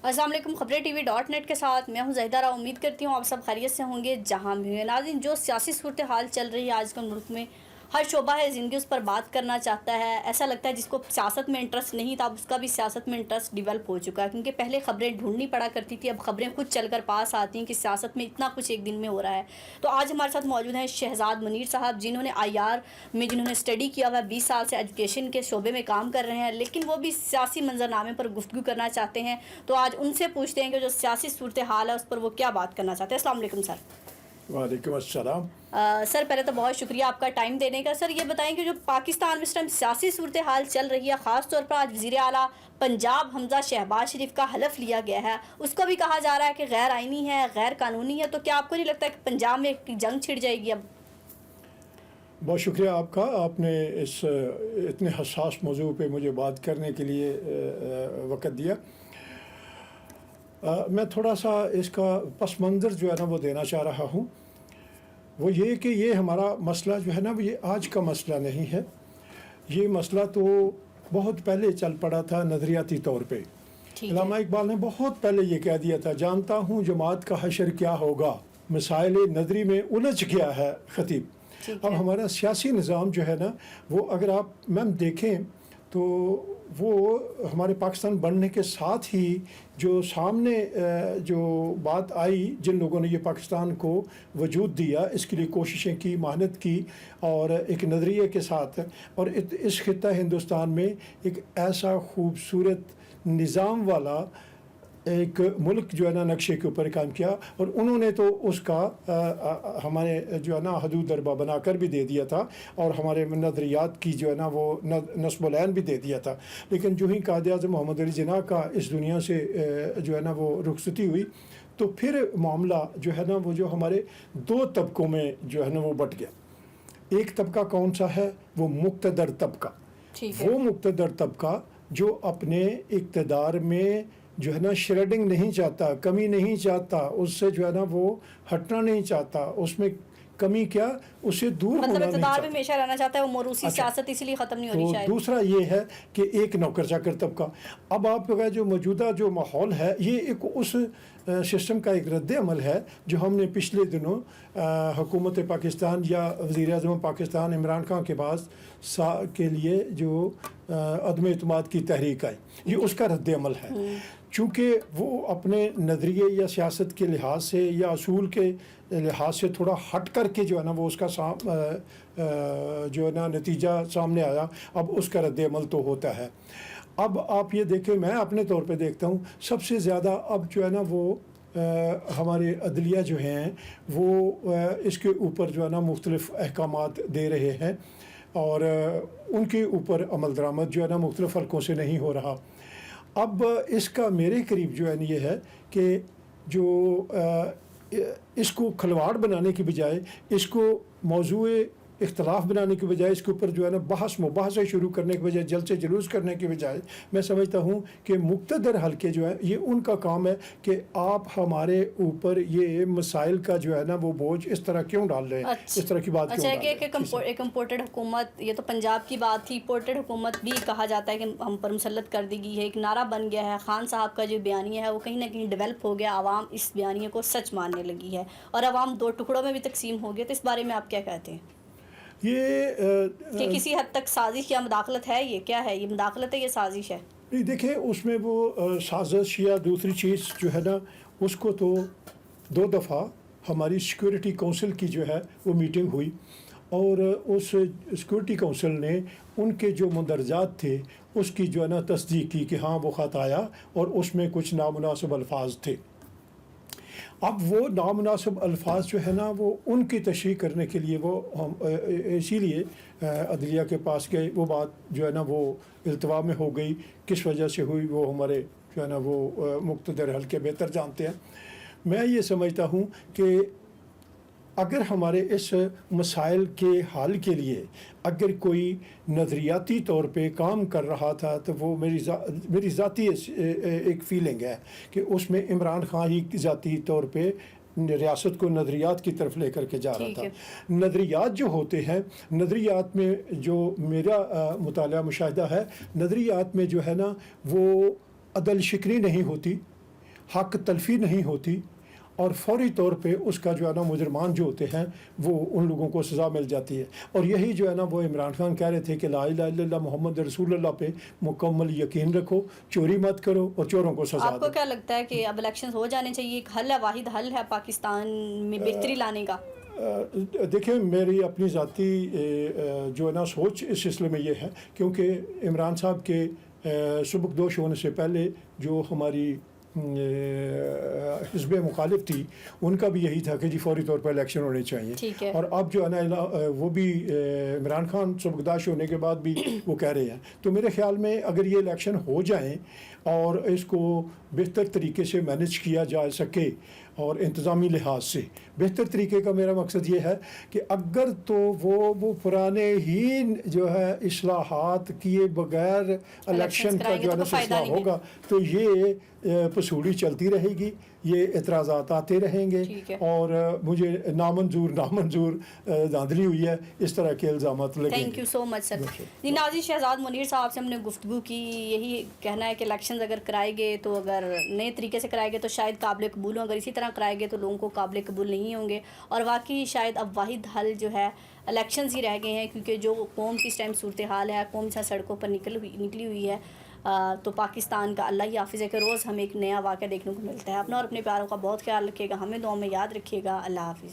السلام علیکم، خبریں.net کے ساتھ میں ہوں زاہدہ راہ. امید کرتی ہوں آپ سب خیریت سے ہوں گے جہاں بھی ہیں. ناظرین، جو سیاسی صورتحال چل رہی ہے آج کل ملک میں، ہر شعبہ ہے زندگی اس پر بات کرنا چاہتا ہے. ایسا لگتا ہے جس کو سیاست میں انٹرسٹ نہیں تھا اب اس کا بھی سیاست میں انٹرسٹ ڈیولپ ہو چکا ہے، کیونکہ پہلے خبریں ڈھونڈنی پڑا کرتی تھی، اب خبریں خود چل کر پاس آتی ہیں کہ سیاست میں اتنا کچھ ایک دن میں ہو رہا ہے. تو آج ہمارے ساتھ موجود ہیں شہزاد منیر صاحب، جنہوں نے IR میں اسٹڈی کیا ہوا ہے، 20 سال سے ایجوکیشن کے شعبے میں کام کر رہے ہیں، لیکن وہ بھی سیاسی منظرنامے پر گفتگو کرنا چاہتے ہیں. تو آج ان سے پوچھتے ہیں کہ جو سیاسی صورتحال ہے اس پر وہ کیا بات کرنا چاہتے ہیں. السلام علیکم سر. وعلیکم السلام. سر پہلے تو بہت شکریہ آپ کا ٹائم دینے کا. سر یہ بتائیں کہ جو پاکستان میں اس ٹائم سیاسی صورتحال چل رہی ہے، خاص طور پر آج وزیر اعلیٰ پنجاب حمزہ شہباز شریف کا حلف لیا گیا ہے، اس کو بھی کہا جا رہا ہے کہ غیر آئینی ہے، غیر قانونی ہے. تو کیا آپ کو نہیں لگتا کہ پنجاب میں ایک جنگ چھڑ جائے گی اب؟ بہت شکریہ آپ کا، آپ نے اس اتنے حساس موضوع پہ مجھے بات کرنے کے لیے وقت دیا. میں تھوڑا سا اس کا پس منظر جو ہے نا وہ دینا چاہ رہا ہوں. وہ یہ کہ یہ ہمارا مسئلہ جو ہے نا وہ یہ آج کا مسئلہ نہیں ہے. یہ مسئلہ تو بہت پہلے چل پڑا تھا نظریاتی طور پہ. علامہ اقبال نے بہت پہلے یہ کہہ دیا تھا، جانتا ہوں جماعت کا حشر کیا ہوگا، مسائل نظری میں الجھ گیا ہے خطیب. اب ہمارا سیاسی نظام جو ہے نا وہ اگر آپ میم دیکھیں تو وہ ہمارے پاکستان بننے کے ساتھ ہی جو سامنے جو بات آئی، جن لوگوں نے یہ پاکستان کو وجود دیا، اس کے لیے کوششیں کی، محنت کی، اور ایک نظریے کے ساتھ، اور اس خطہ ہندوستان میں ایک ایسا خوبصورت نظام والا ایک ملک جو ہے نا نقشے کے اوپر کام کیا. اور انہوں نے تو اس کا ہمارے جو ہے نا حدود دربہ بنا کر بھی دے دیا تھا، اور ہمارے نظریات کی جو ہے نا وہ نصب العین بھی دے دیا تھا. لیکن جو ہی قائد اعظم محمد علی جناح کا اس دنیا سے جو ہے نا وہ رخصتی ہوئی، تو پھر معاملہ جو ہے نا وہ جو ہمارے دو طبقوں میں جو ہے نا وہ بٹ گیا. ایک طبقہ کون سا ہے؟ وہ مقتدر طبقہ. وہ مقتدر طبقہ جو اپنے اقتدار میں جو ہے نا شریڈنگ نہیں چاہتا، کمی نہیں چاہتا، اس سے جو ہے نا وہ ہٹنا نہیں چاہتا، اس میں کمی کیا، اسے دور ہونا نہیں چاہتا، اقتدار میں ہمیشہ رہنا چاہتا ہے. وہ موروثی سیاست اس لیے ختم نہیں ہو رہی شاید. دوسرا یہ ہے کہ ایک نوکر چاکر طبقہ. اب آپ کا جو موجودہ جو ماحول ہے، یہ ایک اس سسٹم کا ایک رد عمل ہے جو ہم نے پچھلے دنوں حکومت پاکستان یا وزیر اعظم پاکستان عمران خان کے بعد کے لیے جو عدم اعتماد کی تحریک آئی، یہ اس کا رد عمل ہے. چونکہ وہ اپنے نظریے یا سیاست کے لحاظ سے یا اصول کے لحاظ سے تھوڑا ہٹ کر کے جو ہے نا وہ اس کا جو ہے نا نتیجہ سامنے آیا. اب اس کا رد عمل تو ہوتا ہے. اب آپ یہ دیکھیں، میں اپنے طور پہ دیکھتا ہوں سب سے زیادہ اب جو ہے نا وہ ہمارے عدلیہ جو ہیں وہ اس کے اوپر جو ہے نا مختلف احکامات دے رہے ہیں، اور ان کے اوپر عمل درآمد جو ہے نا مختلف حلقوں سے نہیں ہو رہا. اب اس کا میرے قریب جو ہے نا یہ ہے کہ جو اس کو کھلواڑ بنانے کی بجائے، اس کو موضوع اختلاف بنانے کی بجائے، اس کے اوپر جو ہے نا بحث مباحثے شروع کرنے کی بجائے، جلسے جلوس کرنے کی بجائے، میں سمجھتا ہوں کہ مقتدر حلقے جو ہے یہ ان کا کام ہے کہ آپ ہمارے اوپر یہ مسائل کا جو ہے نا وہ بوجھ اس طرح کیوں ڈال رہے ہیں، اس طرح کی بات کیوں ڈال رہے ہیں. ایک امپورٹڈ حکومت، یہ تو پنجاب کی بات تھی، امپورٹڈ حکومت بھی کہا جاتا ہے کہ ہم پر مسلط کر دی گئی ہے، ایک نعرہ بن گیا ہے. خان صاحب کا جو بیانیہ ہے وہ کہیں نہ کہیں ڈیولپ ہو گیا، عوام اس بیانیے کو سچ ماننے لگی ہے، اور عوام دو ٹکڑوں میں بھی تقسیم ہو گئے. تو اس بارے میں آپ کیا کہتے ہیں؟ یہ کہ کسی حد تک سازش یا مداخلت ہے؟ یہ کیا ہے؟ یہ مداخلت ہے، یہ سازش ہے؟ نہیں، دیکھیں اس میں وہ سازش یا دوسری چیز جو ہے نا اس کو تو 2 دفعہ ہماری سیکورٹی کونسل کی جو ہے وہ میٹنگ ہوئی، اور اس سیکورٹی کونسل نے ان کے جو مندرجات تھے اس کی جو ہے نا تصدیق کی کہ ہاں وہ خط آیا اور اس میں کچھ نامناسب الفاظ تھے. اب وہ نامناسب الفاظ جو ہے نا وہ ان کی تشریح کرنے کے لیے وہ ہم اسی لیے عدلیہ کے پاس گئے. وہ بات جو ہے نا وہ التوا میں ہو گئی، کس وجہ سے ہوئی وہ ہمارے جو ہے نا وہ مقتدر حلقے بہتر جانتے ہیں. میں یہ سمجھتا ہوں کہ اگر ہمارے اس مسائل کے حل کے لیے اگر کوئی نظریاتی طور پہ کام کر رہا تھا تو وہ میری ذاتی ایک فیلنگ ہے کہ اس میں عمران خان ہی ذاتی طور پہ ریاست کو نظریات کی طرف لے کر کے جا رہا تھا. نظریات جو ہوتے ہیں، نظریات میں جو میرا مطالعہ مشاہدہ ہے، نظریات میں جو ہے نا وہ عدل شکنی نہیں ہوتی، حق تلفی نہیں ہوتی اور فوری طور پہ اس کا جو ہے نا مجرمان جو ہوتے ہیں وہ ان لوگوں کو سزا مل جاتی ہے. اور یہی جو ہے نا وہ عمران خان کہہ رہے تھے کہ لا الہ الا اللہ محمد رسول اللہ پہ مکمل یقین رکھو، چوری مت کرو اور چوروں کو سزا آپ کو دو. کیا لگتا ہے کہ اب الیکشن ہو جانے چاہیے، ایک حل ہے، واحد حل ہے پاکستان میں بہتری لانے کا؟ دیکھیں میری اپنی ذاتی جو ہے نا سوچ اس سلسلے میں یہ ہے، کیونکہ عمران صاحب کے سبکدوش ہونے سے پہلے جو ہماری حزب مخالف تھی ان کا بھی یہی تھا کہ جی فوری طور پر الیکشن ہونے چاہیے. ٹھیک ہے. اور اب جو ہے نا وہ بھی عمران خان سبکدوش ہونے کے بعد بھی وہ کہہ رہے ہیں. تو میرے خیال میں اگر یہ الیکشن ہو جائیں اور اس کو بہتر طریقے سے مینیج کیا جا سکے اور انتظامی لحاظ سے بہتر طریقے کا، میرا مقصد یہ ہے کہ اگر تو وہ پرانے ہی جو ہے اصلاحات کیے بغیر الیکشن کا جو ہے نا سلسلہ ہوگا تو یہ پسوڑی چلتی رہے گی، یہ اعتراضات آتے رہیں گے اور مجھے نامنظور دھاندلی ہوئی ہے اس طرح کے الزامات لگیں گے. تھینک یو سو مچ سر. جی ناظرین، شہزاد منیر صاحب سے ہم نے گفتگو کی. یہی کہنا ہے کہ الیکشنز اگر کرائے گئے تو اگر نئے طریقے سے کرائے گئے تو شاید قابل قبول ہوں، اگر اسی طرح کرائے گئے تو لوگوں کو قابل قبول نہیں ہوں گے. اور واقعی شاید اب واحد حل جو ہے الیکشنز ہی رہ گئے ہیں، کیونکہ جو قوم کی اس ٹائم صورتحال ہے، قوم سے سڑکوں پر نکلی ہوئی ہے. تو پاکستان کا اللہ ہی حافظ ہے کہ روز ہمیں ایک نیا واقعہ دیکھنے کو ملتا ہے. اپنا اور اپنے پیاروں کا بہت خیال رکھیے گا، ہمیں دعاؤں میں یاد رکھیے گا. اللہ حافظ.